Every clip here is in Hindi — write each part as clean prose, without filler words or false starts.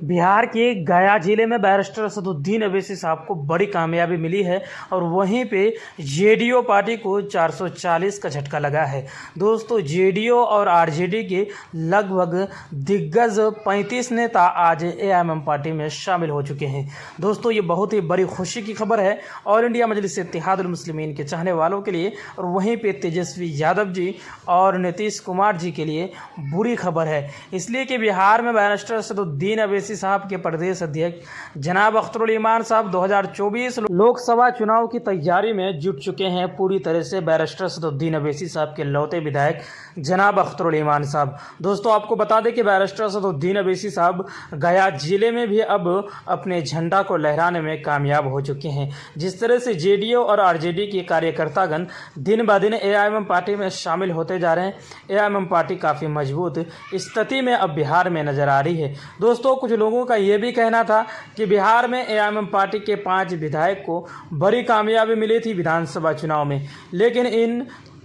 बिहार के गया जिले में बैरिस्टर असदुद्दीन अवैसी साहब को बड़ी कामयाबी मिली है और वहीं पे जेडीयू पार्टी को 440 का झटका लगा है। दोस्तों, जेडीयू और आरजेडी के लगभग दिग्गज 35 नेता आज एआईएमएम पार्टी में शामिल हो चुके हैं। दोस्तों, ये बहुत ही बड़ी खुशी की खबर है ऑल इंडिया मजलिस इत्तेहादुल मुस्लिमीन के चाहने वालों के लिए, और वहीं पे तेजस्वी यादव जी और नीतीश कुमार जी के लिए बुरी खबर है, इसलिए कि बिहार में बैरिस्टर असदुद्दीन अवैसी साहब के प्रदेश अध्यक्ष जनाब अख्तरुल ईमान साहब 2024 लोकसभा चुनाव की तैयारी में जुट चुके हैं पूरी तरह से। बैरिस्टर असदुद्दीन अवैसी साहब के लौते विधायक जनाब अख्तरुल ईमान साहब। दोस्तों, आपको बता दें कि बैरिस्टर असदुद्दीन अवैसी साहब गया जिले में भी अब अपने झंडा को लहराने में कामयाब हो चुके हैं। जिस तरह से जेडीयू और आरजेडी के कार्यकर्तागण दिन ब दिन एआईएमएम पार्टी में शामिल होते जा रहे हैं, एआईएमएम पार्टी काफ़ी मजबूत स्थिति में अब बिहार में नजर आ रही है। दोस्तों, कुछ लोगों का ये भी कहना था कि बिहार में एआईएमएम पार्टी के 5 विधायक को बड़ी कामयाबी मिली थी विधानसभा चुनाव में, लेकिन इन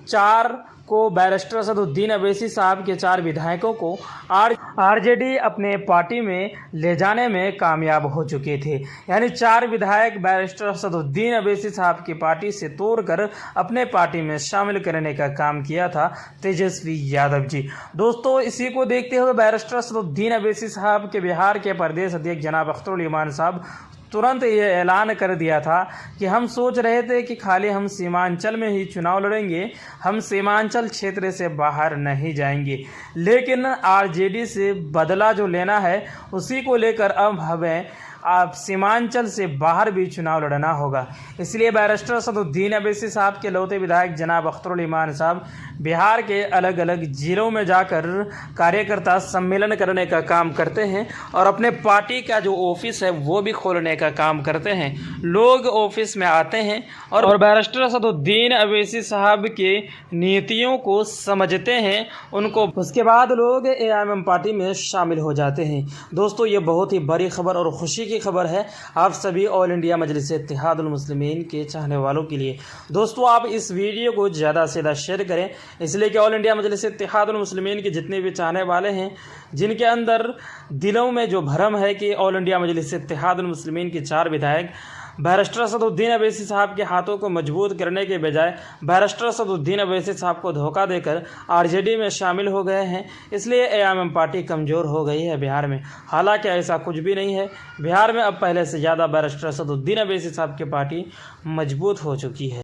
4 को बैरिस्टर असदुद्दीन अवैसी साहब के 4 विधायकों को आरजेडी अपने पार्टी में ले जाने में कामयाब हो चुके थे। यानी 4 विधायक बैरिस्टर असदुद्दीन अवैसी साहब की पार्टी से तोड़कर अपने पार्टी में शामिल करने का काम किया था तेजस्वी यादव जी। दोस्तों, इसी को देखते हुए बैरिस्टर असदुद्दीन अवैसी साहब के बिहार के प्रदेश अध्यक्ष जनाब अख्तरुल ईमान साहब तुरंत ये ऐलान कर दिया था कि हम सोच रहे थे कि खाली हम सीमांचल में ही चुनाव लड़ेंगे, हम सीमांचल क्षेत्र से बाहर नहीं जाएंगे, लेकिन आरजेडी से बदला जो लेना है उसी को लेकर अब हमें आप सीमांचल से बाहर भी चुनाव लड़ना होगा। इसलिए बैरिस्टर असदुद्दीन अवैसी साहब के लौते विधायक जनाब अख्तरुल ईमान साहब बिहार के अलग अलग जिलों में जाकर कार्यकर्ता सम्मेलन करने का काम करते हैं और अपने पार्टी का जो ऑफिस है वो भी खोलने का काम करते हैं। लोग ऑफिस में आते हैं और बैरिस्टर असदुद्दीन अवैसी साहब के नीतियों को समझते हैं, उनको उसके बाद लोग एआईएमएम पार्टी में शामिल हो जाते हैं। दोस्तों, ये बहुत ही बड़ी खबर और खुशी की खबर है आप सभी ऑल इंडिया मजलिस इत्तेहादुल मुस्लिमीन के चाहने वालों के लिए। दोस्तों, आप इस वीडियो को ज़्यादा से ज़्यादा शेयर करें, इसलिए कि ऑल इंडिया मजलिस इत्तेहादुल मुस्लिमीन के जितने भी चाहने वाले हैं, जिनके अंदर दिलों में जो भरम है कि ऑल इंडिया मजलिस इत्तेहादुल मुस्लिमीन के 4 विधायक बैरिस्टर असदुद्दीन अवैसी साहब के हाथों को मजबूत करने के बजाय बैरिस्टर असदुद्दीन अवैसी साहब को धोखा देकर आरजेडी में शामिल हो गए हैं, इसलिए एआईएमएम पार्टी कमज़ोर हो गई है बिहार में। हालांकि ऐसा कुछ भी नहीं है, बिहार में अब पहले से ज़्यादा बैरिस्टर असदुद्दीन अवैसी साहब की पार्टी मजबूत हो चुकी है।